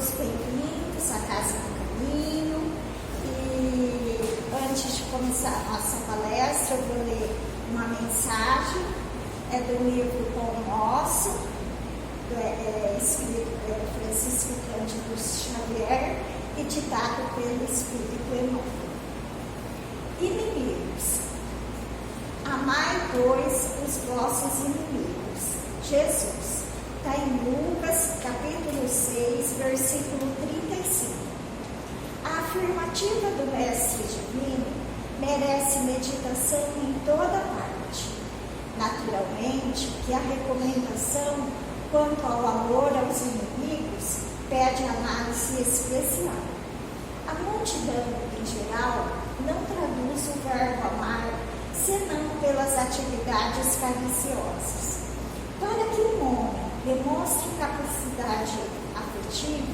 todos bem-vindos à Casa do Caminho. E antes de começar a nossa palestra, eu vou ler uma mensagem, do livro Pão Nosso, escrito pelo Francisco Cândido Xavier e ditado pelo Espírito Emmanuel. Inimigos. Amai, pois, os vossos inimigos. Jesus. Está em Lucas, capítulo 6, versículo 35. A afirmativa do Mestre Divino merece meditação em toda parte. Naturalmente que a recomendação quanto ao amor aos inimigos pede análise especial. A multidão, em geral, não traduz o verbo amar senão pelas atividades cariciosas. Para que um homem demonstre capacidade afetiva,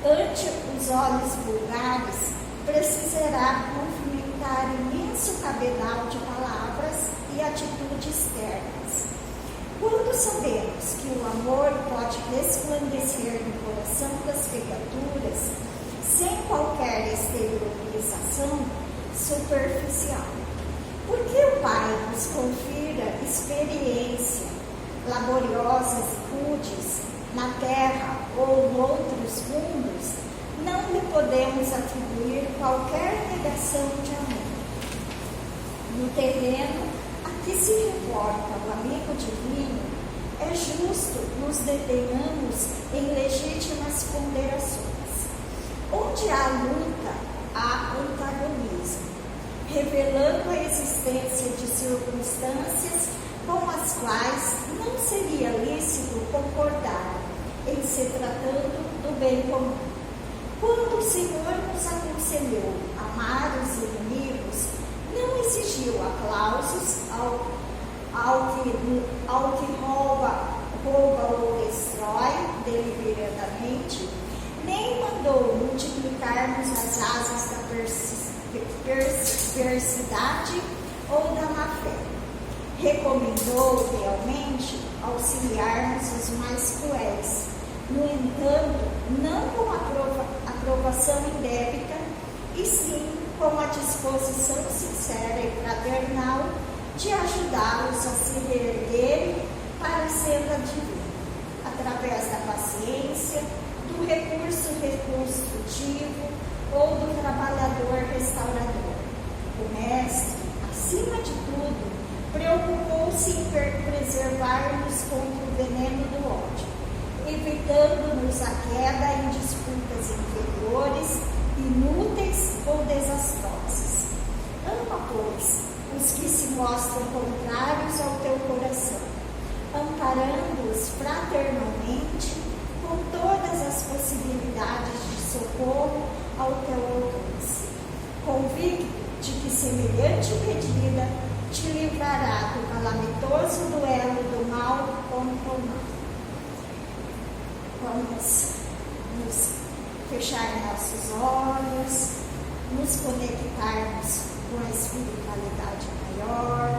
ante os olhos vulgares, precisará movimentar imenso cabedal de palavras e atitudes ternas. Quando sabemos que o amor pode resplandecer no coração das criaturas, sem qualquer exteriorização superficial, por que o Pai nos confira experiência laboriosas e rudes na terra ou em outros mundos, não lhe podemos atribuir qualquer negação de amor. No terreno a que se reporta o amigo divino, é justo nos detenhamos em legítimas ponderações. Onde há luta, há antagonismo, revelando a existência de circunstâncias com as quais não seria lícito concordar em se tratando do bem comum. Quando o Senhor nos aconselhou amar os inimigos, não exigiu aplausos ao que rouba ou destrói deliberadamente, nem mandou multiplicarmos as asas da perversidade ou da má-fé. Recomendou realmente auxiliarmos os mais cruéis, no entanto, não com aprovação indébita, e sim com a disposição sincera e fraternal de ajudá-los a se reerguerem para a senda divina, através da paciência, do recurso reconstrutivo ou do trabalhador restaurador. O Mestre, acima de tudo, preocupou-se em preservar-nos contra o veneno do ódio, evitando-nos a queda em disputas inferiores, inúteis ou desastrosas. Ama, pois, os que se mostram contrários ao teu coração, amparando-os fraternalmente com todas as possibilidades de socorro ao teu alcance, convicto de que semelhante medida te livrará do calamitoso duelo do mal contra o mal. Vamos nos fechar nossos olhos, nos conectarmos com a espiritualidade maior.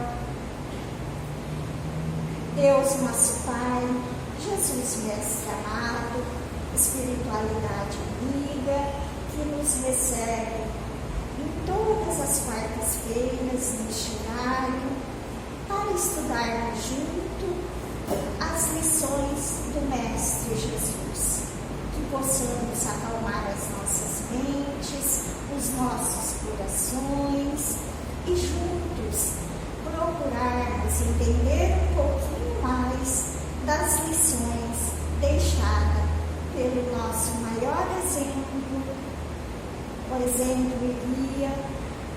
Deus, nosso Pai, Jesus, Mestre amado, espiritualidade amiga, que nos recebe em todas as quartas-feiras neste horário, para estudarmos junto as lições do Mestre Jesus, que possamos acalmar as nossas mentes, os nossos corações e juntos procurarmos entender um pouquinho mais das lições deixadas pelo nosso maior exemplo, o exemplo e guia,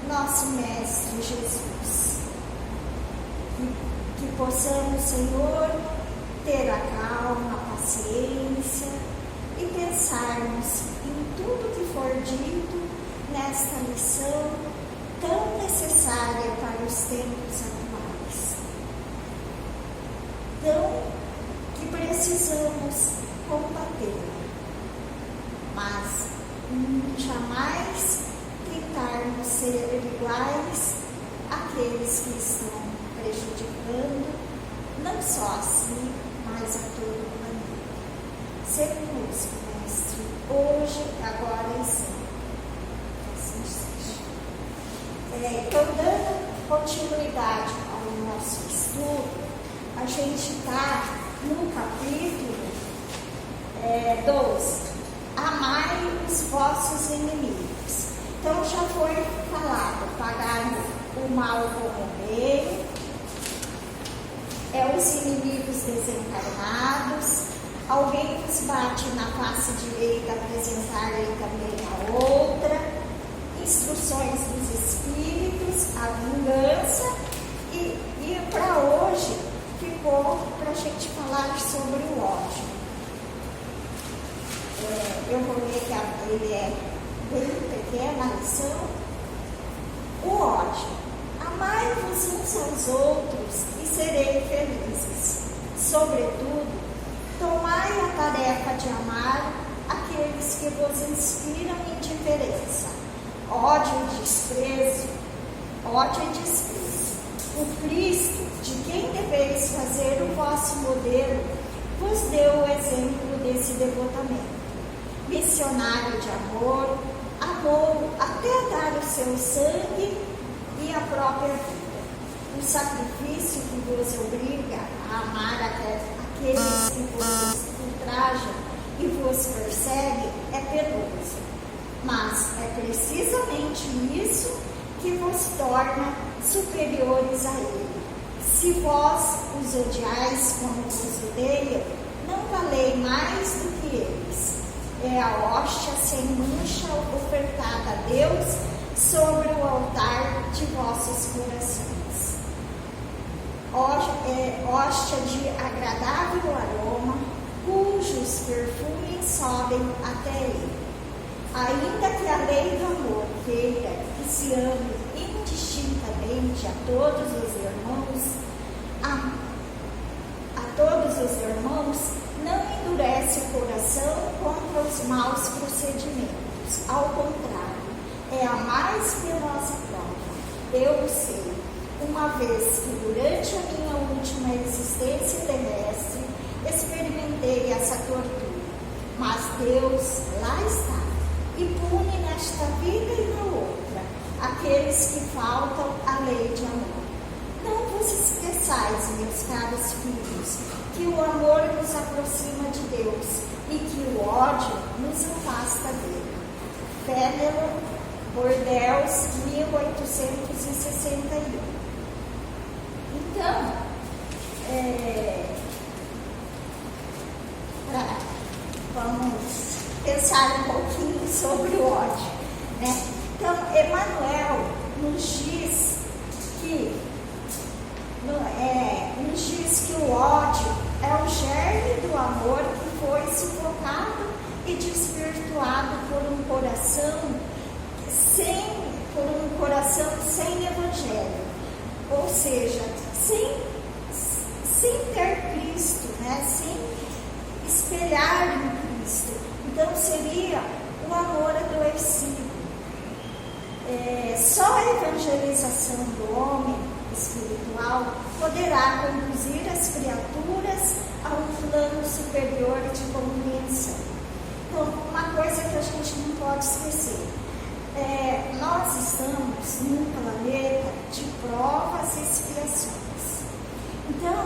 nosso Mestre Jesus. Que possamos, Senhor, ter a calma, a paciência e pensarmos em tudo que for dito nesta lição tão necessária para os tempos atuais. Então, que precisamos combatê-la, mas jamais tentarmos ser iguais àqueles que estão prejudicando não só a si, mas a todo o planeta. Seja conosco, Mestre. hoje, agora e sempre. Assim seja. Então, dando continuidade ao nosso estudo, a gente está no capítulo 12. Amai os vossos inimigos. Então já foi falado, pagar o mal com o bem, os inimigos desencarnados, alguém vos bate na face direita, apresentar-lhe também a outra, instruções dos espíritos, a vingança, e para hoje ficou para a gente falar sobre o ódio. Eu vou ler que ele é bem pequena a lição. O ódio. Amai-vos uns aos outros e serei felizes. Sobretudo, tomai a tarefa de amar aqueles que vos inspiram indiferença. Ódio e desprezo. O Cristo, de quem deveis fazer o vosso modelo, vos deu o exemplo desse devotamento. Missionário de amor, amou até dar o seu sangue e a própria vida. O sacrifício que vos obriga a amar aqueles que vos ultrajam e vos perseguem é penoso, mas é precisamente isso que vos torna superiores a ele. Se vós os odiais como vos odeiam, não valei mais do que eles. É a hóstia sem mancha ofertada a Deus sobre o altar de vossos corações. Hóstia de agradável aroma, cujos perfumes sobem até ele. Ainda que a lei do amor queira que se ame indistintamente a todos os irmãos, não endurece o coração contra os maus procedimentos. Ao contrário, é a mais penosa prova. Eu o sei, uma vez que durante a minha última existência terrestre experimentei essa tortura. Mas Deus lá está e pune nesta vida e na outra aqueles que faltam à lei de amor. Não vos esqueçais, meus caros filhos, que o amor nos aproxima de Deus e que o ódio nos afasta dele. Fénelon, Bordeaux, 1861. Então, vamos pensar um pouquinho sobre o ódio, né? Então, Emmanuel nos diz que o ódio é o germe do amor que foi sufocado e desvirtuado por um coração sem evangelho, ou seja, sem ter Cristo, né? Sem espelhar em Cristo. Então seria o amor adoecido. Só a evangelização do homem espiritual poderá conduzir as criaturas a um plano superior de compreensão. Então, uma coisa que a gente não pode esquecer, nós estamos num planeta de provas e expiações. Então,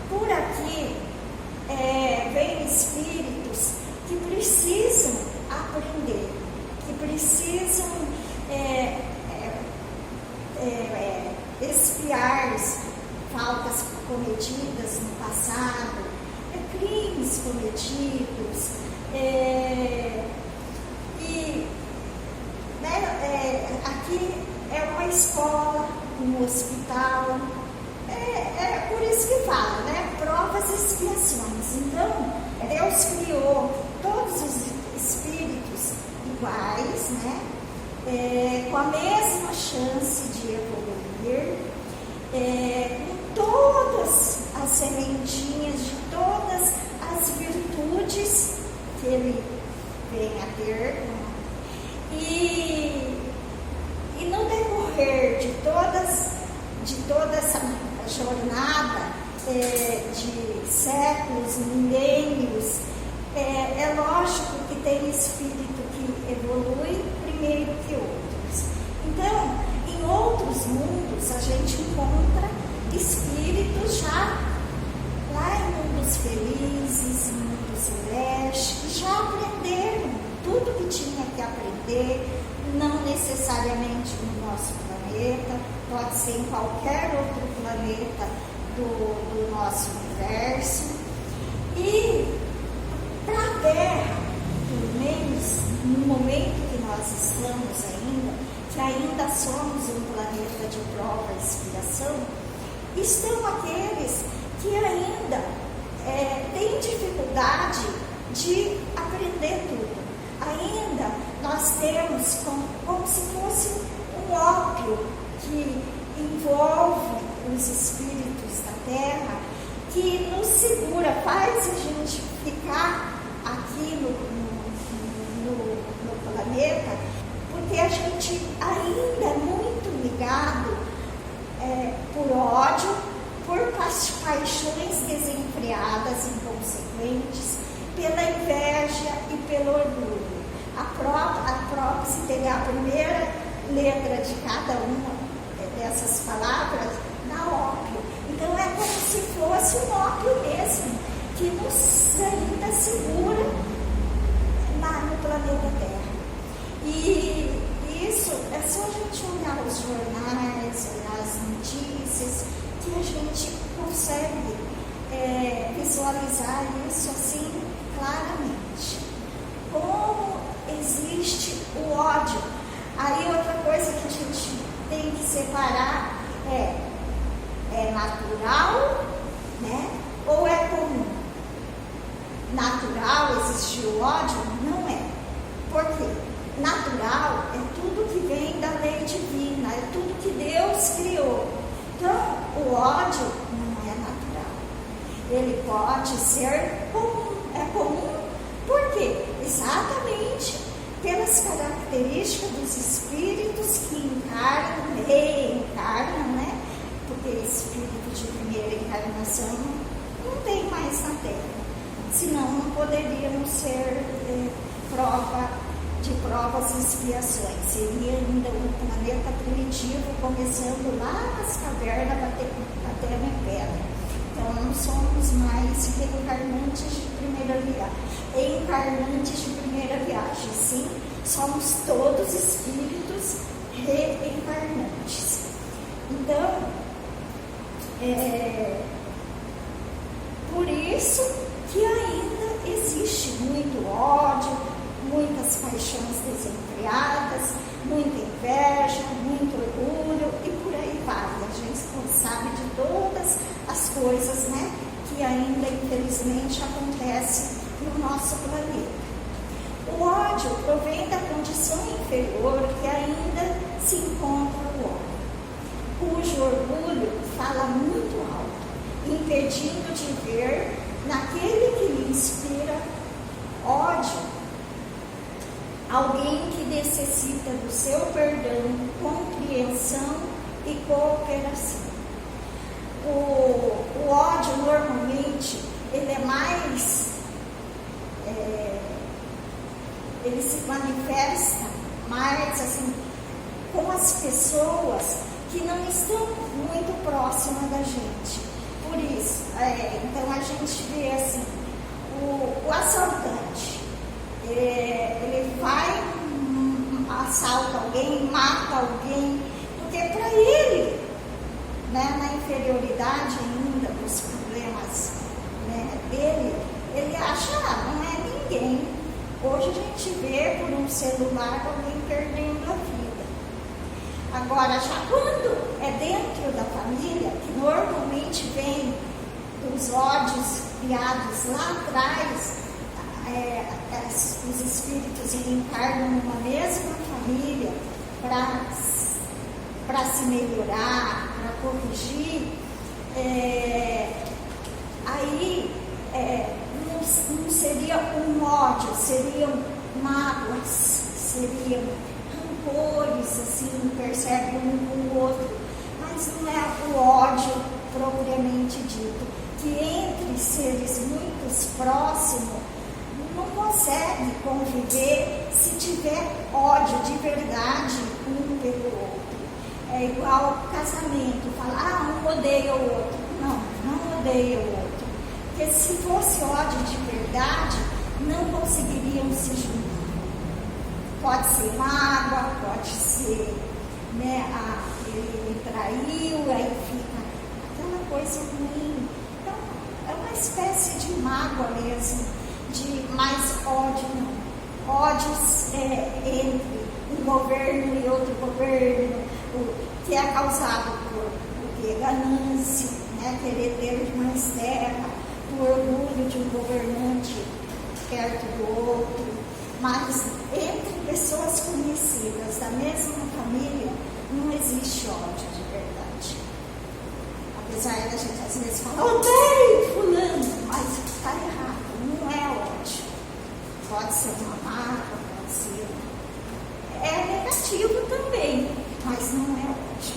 por aqui vem espíritos que precisam aprender, que precisam expiar faltas cometidas no passado, crimes cometidos, aqui é uma escola, um hospital, por isso que fala, né? Provas e expiações. Então, Deus criou todos os espíritos iguais, né? Com a mesma chance de evoluir, com todas as sementinhas de todas as virtudes que ele vem a ter, e no decorrer de toda essa jornada de séculos, milênios, é lógico que tem espíritos viver, não necessariamente no nosso planeta, pode ser em qualquer outro planeta do nosso universo. E para a Terra, pelo menos no momento que nós estamos ainda, que ainda somos um planeta de prova e expiação, estão aqueles que ainda têm dificuldade de aprender tudo. Ainda nós temos como se fosse um ópio que envolve os espíritos da Terra, que nos segura, faz a gente ficar aqui no planeta, porque a gente ainda é muito ligado por ódio, por paixões desenfreadas, inconsequentes, pela inveja e pelo orgulho. Se pegar a primeira letra de cada uma dessas palavras, dá ópio. Então é como se fosse um ópio mesmo, que nos ainda segura no planeta Terra. E isso é só a gente olhar os jornais, olhar as notícias, que a gente consegue visualizar isso assim claramente. Como existe o ódio. Aí outra coisa que a gente tem que separar é natural, né? Ou é comum? Natural existir o ódio? Não é. Por quê? Natural é tudo que vem da lei divina, é tudo que Deus criou. Então, o ódio não é natural. Ele pode ser comum. É comum por quê? Exatamente pelas características dos espíritos que encarnam, reencarnam, né? Porque espírito de primeira encarnação não tem mais na Terra. Senão não poderíamos ser prova de provas e expiações. Seria ainda um planeta primitivo, começando lá nas cavernas, batendo em pedra. Então não somos mais reencarnantes de primeira viagem, encarnantes de primeira viagem, sim, somos todos espíritos reencarnantes. Então, por isso que ainda existe muito ódio, muitas paixões desenfreadas, muita inveja, muito orgulho e por aí vai. A gente não sabe de todas as coisas, né, que ainda infelizmente acontecem no nosso planeta. O ódio provém da condição inferior que ainda se encontra o homem, cujo orgulho fala muito alto, impedindo de ver naquele que lhe inspira ódio alguém que necessita do seu perdão, compreensão e cooperação. O ódio normalmente ele é mais ele se manifesta mais assim com as pessoas que não estão muito próximas da gente. Por isso, então a gente vê assim, o assaltante, ele vai, assalta alguém, mata alguém, porque para ele, né, na inferioridade ainda dos problemas, né, dele, ele acha, não é ninguém. Hoje a gente vê por um celular alguém perdendo a vida. Agora, já quando é dentro da família, que normalmente vem dos ódios criados lá atrás, os espíritos encarnam numa mesma família para se melhorar, para corrigir, aí não seria um ódio, seriam mágoas, seriam rancores, assim, percebem um com o outro, mas não é o ódio propriamente dito, que entre seres muito próximos não consegue conviver se tiver ódio de verdade um pelo outro. É igual casamento, falar, um odeia o outro. Não odeia o outro. Porque se fosse ódio de verdade, não conseguiriam se juntar. Pode ser mágoa, pode ser, né, ele traiu, aí fica aquela coisa ruim. Então, é uma espécie de mágoa mesmo, de mais ódio não. Ódios entre um governo e outro governo, que é causado por ganância, né, querer ter mais terra, por orgulho de um governante perto do outro. Mas entre pessoas conhecidas da mesma família, não existe ódio de verdade. Apesar da gente às vezes falar, odeio fulano, mas está errado, não é ódio. Pode ser uma mágoa, pode ser. É negativo também, mas não é ódio.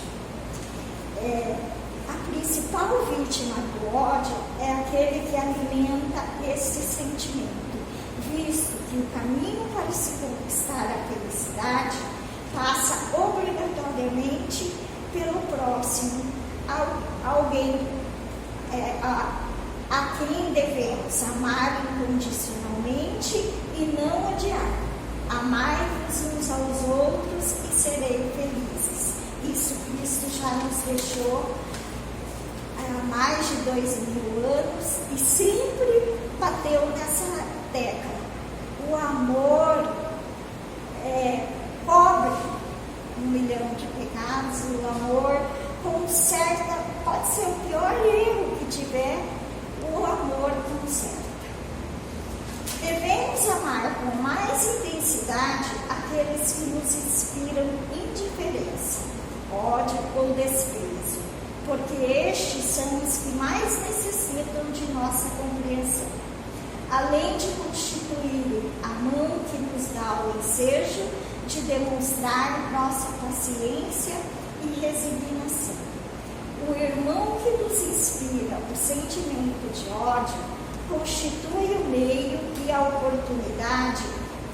A principal vítima do ódio é aquele que alimenta esse sentimento, visto que o caminho para se conquistar a felicidade passa obrigatoriamente pelo próximo, alguém a quem devemos amar incondicionalmente e não odiar. Amai-vos uns aos outros e serei felizes. Isso Cristo já nos deixou há mais de 2000 anos e sempre bateu nessa tecla. O amor cobre 1 milhão de pecados, o amor conserta, pode ser o pior erro que tiver, o amor conserta. Devemos amar com mais intensidade aqueles que nos inspiram indiferença, ódio ou desprezo, porque estes são os que mais necessitam de nossa compreensão. Além de constituir a mão que nos dá o ensejo de demonstrar nossa paciência e resignação. O irmão que nos inspira o sentimento de ódio constitui o meio e a oportunidade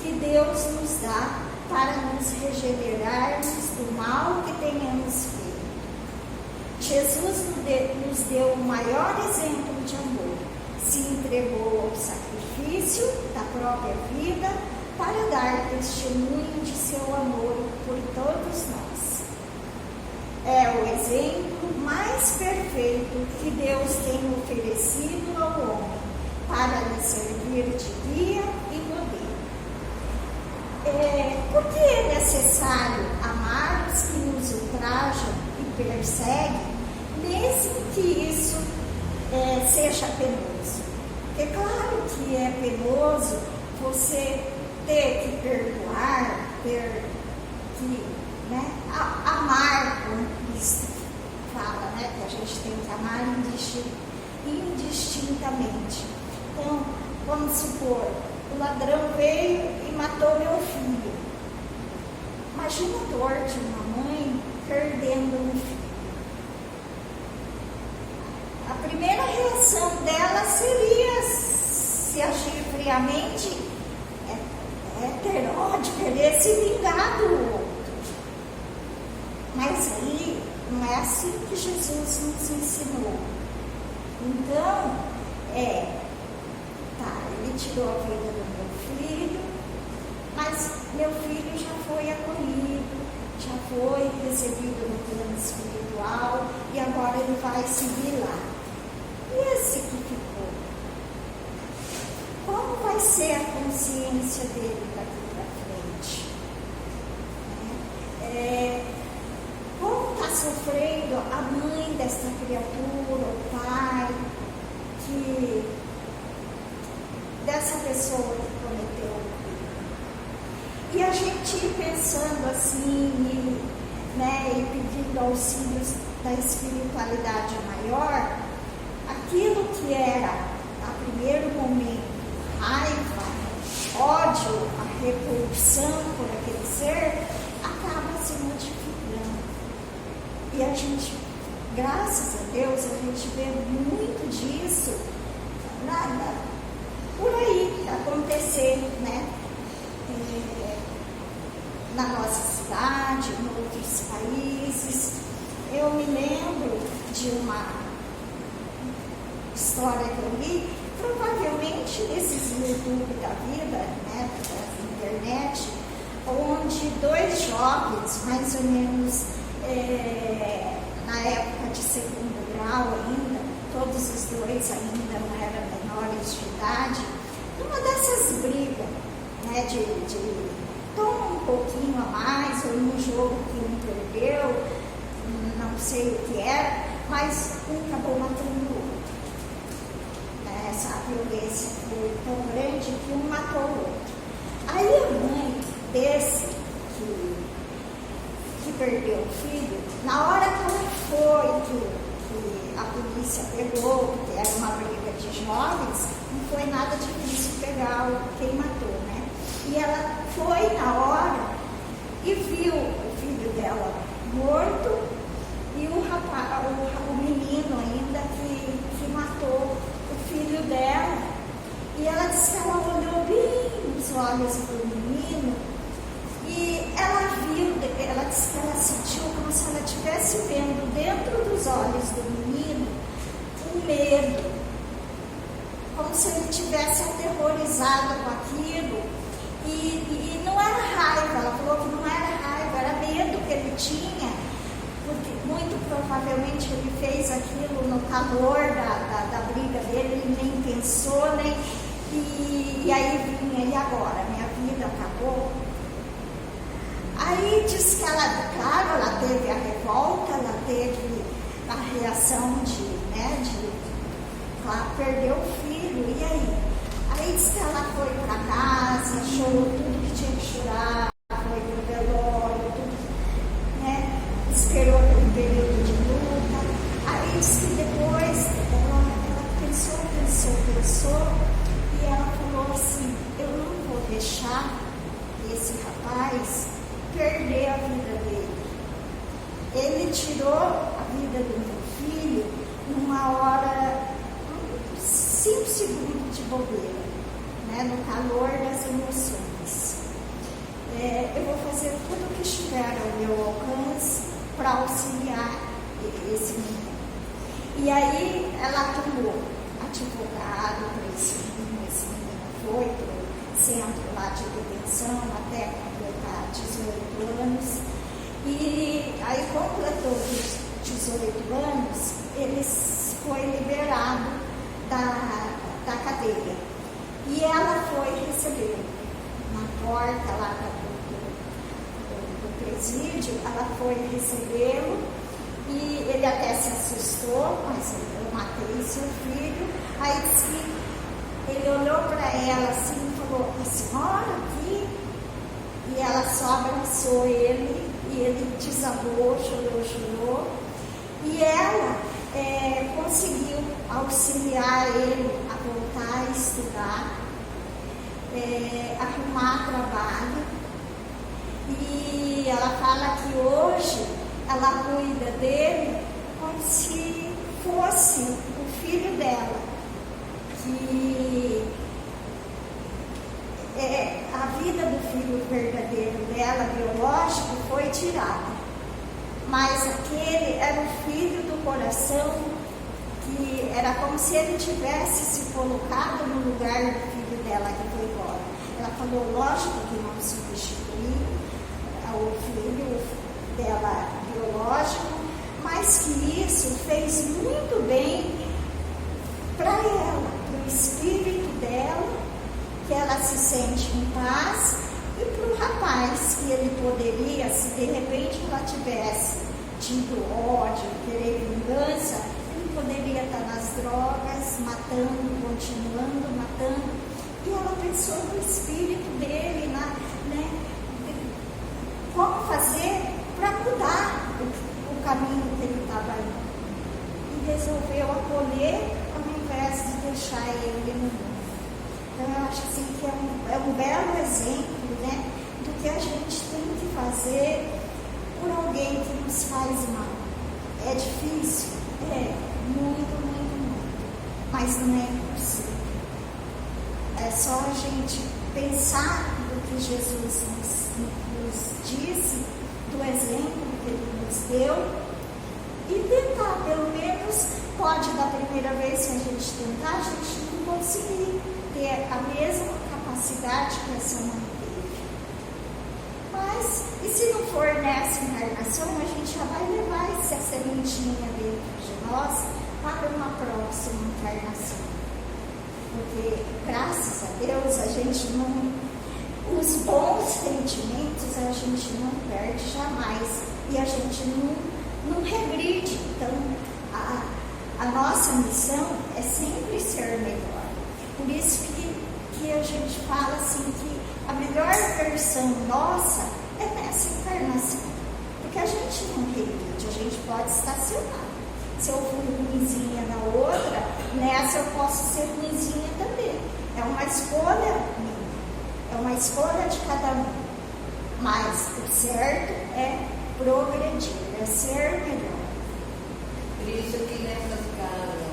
que Deus nos dá para nos regenerarmos do mal que tenhamos feito. Jesus nos deu o maior exemplo de amor. Se entregou ao sacrifício da própria vida para dar testemunho de seu amor por todos nós. É o exemplo mais perfeito que Deus tem oferecido ao homem para lhe servir de guia e modelo. Por que é necessário amar os que nos ultrajam e perseguem, mesmo que isso seja penoso? É claro que é penoso você ter que perdoar, ter que, né, amar, como Cristo fala, né, que a gente tem que amar indistintamente. Então, vamos supor, o ladrão veio e matou meu filho. Imagina a dor de uma mãe perdendo um filho. A primeira reação dela seria, se agir friamente, ter ódio, querer se vingar do outro. Mas aí não é assim que Jesus nos ensinou. Então, ele tirou a vida do meu filho, mas meu filho já foi acolhido, já foi recebido no plano espiritual e agora ele vai seguir lá. E esse que ficou? Como vai ser a consciência dele daqui para frente? Como está sofrendo a mãe desta criatura, o pai, dessa pessoa que cometeu o crime? E a gente ir pensando assim, e pedindo auxílios da espiritualidade maior, aquilo que era, a primeiro momento, raiva, ódio, a repulsão por aquele ser, acaba se modificando. E a gente, graças a Deus, a gente vê muito disso por aí acontecer, na nossa cidade, em outros países. Eu me lembro de uma história que eu li, provavelmente nesses YouTube da vida, da internet, onde dois jovens, mais ou menos na época de segundo grau ainda, todos os dois ainda não eram menores de idade, numa dessas brigas, né, de toma um pouquinho a mais, ou num jogo que um perdeu, não sei o que era, mas um acabou matando o outro. Essa violência foi tão grande que um matou o outro. Aí a mãe desse que perdeu o filho, na hora que ela foi, que a polícia pegou, porque era uma briga de jovens, não foi nada difícil pegar quem matou, né? E ela foi na hora e viu o filho dela morto e o menino ainda que matou o filho dela. E ela disse que ela olhou bem nos olhos do menino e ela viu, ela disse que ela sentiu como se ela estivesse vendo dentro dos olhos do menino um medo, como se ele estivesse aterrorizado com aquilo. E não era raiva, ela falou que não era raiva, era medo que ele tinha, porque muito provavelmente ele fez aquilo no calor da briga dele, ele nem pensou, né? E aí vinha, e agora? Minha vida acabou? Aí diz que ela, claro, ela teve a revolta, ela teve a reação claro, perdeu o filho, e aí? Aí diz que ela foi para casa, chorou tudo que tinha que chorar, foi pro velório, tudo, né? Esperou pelo período de luta. Aí diz que depois ela pensou, e ela falou assim: eu não vou deixar esse rapaz perder a vida dele. Ele tirou a vida do meu filho numa hora, 5 segundos de bobeira, né, no calor das emoções. Eu vou fazer tudo o que estiver ao meu alcance para auxiliar esse menino. E aí ela tomou advogado para esse menino foi para o centro lá de detenção até completar 18 anos. E aí completou os 18 anos, ele foi liberado da cadeia. E ela foi receber na porta lá do presídio, ela foi recebê-lo e ele até se assustou, mas eu matei seu filho. Aí disse que ele olhou para ela assim e falou: a senhora aqui? E ela só abraçou ele e ele desabou, chorou. E ela conseguiu auxiliar ele a voltar a estudar, arrumar trabalho. E ela fala que hoje ela cuida dele como se fosse o filho dela, que a vida do filho verdadeiro dela, biológico, foi tirada. Mas aquele era o filho do coração, que era como se ele tivesse se colocado no lugar do filho dela que foi embora. Ela falou, lógico que não substituiu o filho dela biológico, mas que isso fez muito bem para ela, para o espírito dela, que ela se sente em paz, e para o rapaz, que ele poderia, se de repente ela tivesse tido ódio, querer vingança, ele poderia estar nas drogas, matando, continuando matando. E ela pensou no espírito dele, como fazer para mudar o caminho que ele estava indo. E resolveu acolher ao invés de deixar ele no mundo. Então eu acho assim, que é um belo exemplo, do que a gente tem que fazer por alguém que nos faz mal. É difícil? Muito, mas não é impossível. É só a gente pensar no que Jesus nos disse, do exemplo que ele nos deu, e tentar, pelo menos, pode da primeira vez que a gente tentar, a gente não conseguir ter a mesma capacidade que essa mãe teve. E se não for nessa encarnação, a gente já vai levar essa sementinha dentro de nós para uma próxima encarnação. Porque, graças a Deus, a gente não... Os bons sentimentos a gente não perde jamais. E a gente não regride. Então, a nossa missão é sempre ser melhor. Por isso que a gente fala assim que a melhor versão nossa é nessa encarnação. Porque a gente não regride, a gente pode estacionar. Se eu fui ruimzinha na outra, nessa eu posso ser ruimzinha também. É uma escolha minha, é uma escolha de cada um. Mas o certo é progredir, é ser melhor. Por isso que nessas casas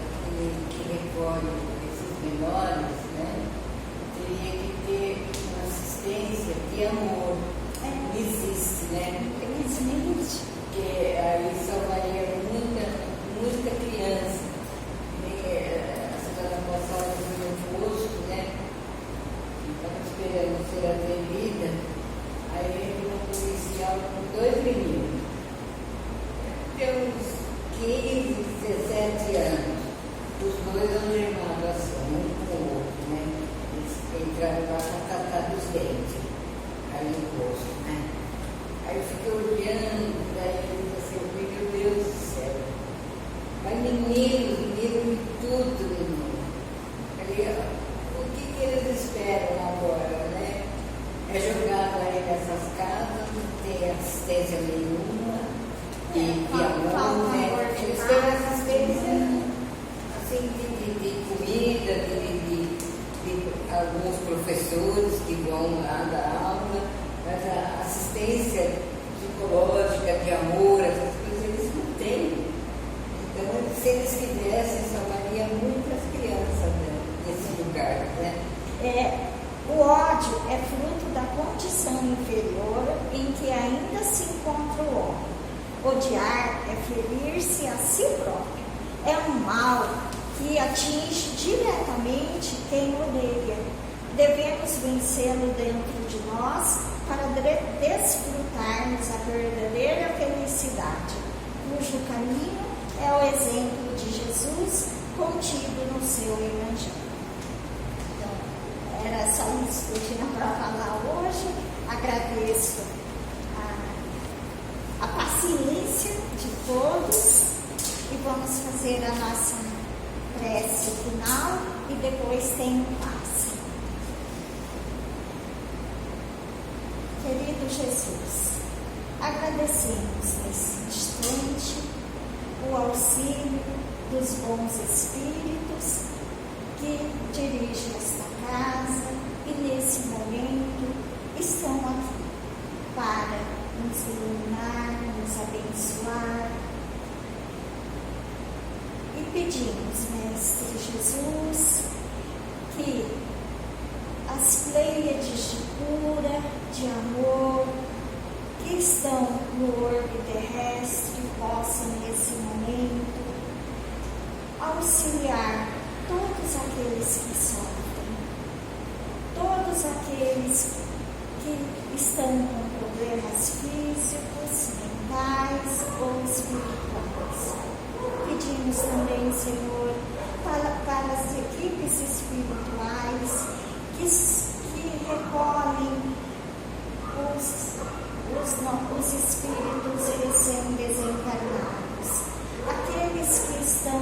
que recolhem esses menores, né, teria que ter uma assistência de amor. Não existe, né? Infelizmente. Porque aí salvaria muita criança. A semana passada foi no posto, né? Estava esperando ser atendida. Aí veio um policial com 2 meninos. Tem uns 15, 17 anos. Os 2 algemados assim, um com o outro, né? Eles entraram lá para tratar dos dentes. Aí no posto, né? Aí eu fiquei olhando para eles assim, eu falei, meu Deus do céu. Mas menino, tudo, menino. Falei, o que eles esperam agora, né? É jogado aí nessas casas, não tem assistência nenhuma, e amor, né? Eles têm assistência, assim, de comida, de alguns professores que vão lá dar aula, mas a assistência psicológica, de amor, essas coisas, eles não têm. Então, se eles fizessem, salvaria muitas crianças, né, nesse lugar, né? O ódio é fruto da condição inferior em que ainda se encontra o homem. Odiar é ferir-se a si próprio. É um mal que atinge diretamente quem odeia. Devemos vencê-lo dentro de nós para desfrutarmos a verdadeira felicidade, cujo caminho é o exemplo de Jesus contido no seu Evangelho. Então, era só isso que eu tinha para falar hoje. Agradeço a paciência de todos e vamos fazer a nossa prece final e depois tem um passe. Querido Jesus, agradecemos nesse instante o auxílio dos bons espíritos que dirigem esta casa e nesse momento estão aqui para nos iluminar, nos abençoar. E pedimos, Mestre Jesus, que as pleiades de cura, de amor, que estão no orbe terrestre possam, nesse momento, auxiliar todos aqueles que sofrem, todos aqueles que estão com problemas físicos, mentais ou espirituais. Pedimos também, Senhor, para as equipes espirituais que recolhem os espíritos recém-desencarnados, aqueles que estão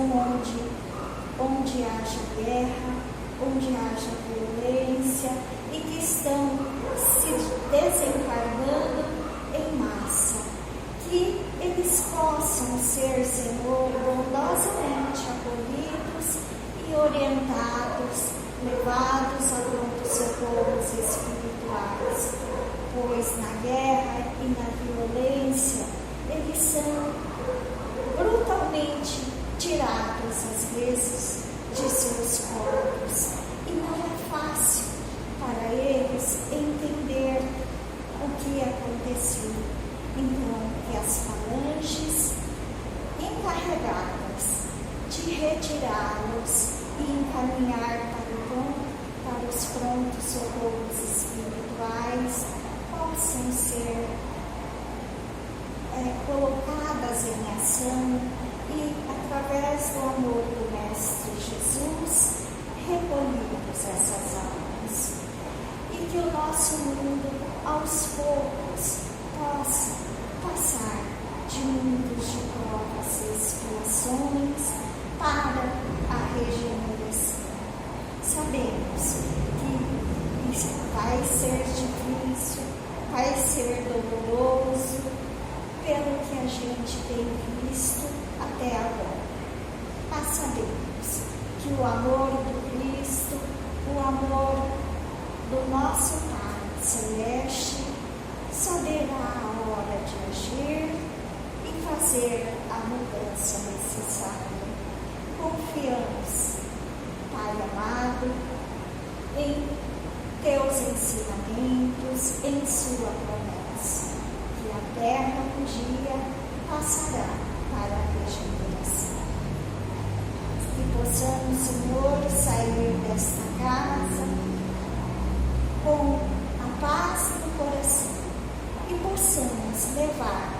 onde haja guerra, onde haja violência e que estão se desencarnando em massa, que eles possam ser, Senhor, bondosamente acolhidos e orientados, levados a pronto-socorros espirituais, pois na guerra e na violência eles são brutalmente tirados às vezes de seus corpos e não é fácil para eles entender o que aconteceu. Então, que as falanges encarregadas de retirá-los e encaminhar para os prontos socorros espirituais possam ser em ação e, através do amor do Mestre Jesus, recolhemos essas almas. E que o nosso mundo, aos poucos, possa passar de mundos de provas e expiações para a regeneração. Sabemos que isso vai ser difícil, vai ser doloroso, pelo que a gente tem visto até agora. Mas sabemos que o amor do Cristo, o amor do nosso Pai Celeste, saberá a hora de agir e fazer a mudança necessária. Confiamos, Pai amado, em teus ensinamentos, em sua promessa, que a terra um dia passará para a regeneração. Que possamos, Senhor, sair desta casa com a paz no coração e possamos levar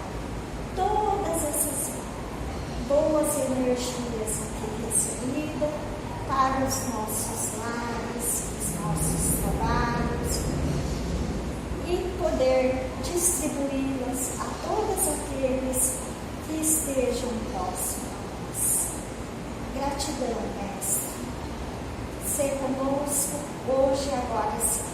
todas essas boas energias aqui recebidas para os nossos lares, os nossos trabalhos e poder distribuí-las a todos aqueles que estejam próximos a nós. Gratidão, Mestre. Sê conosco hoje, agora e sempre.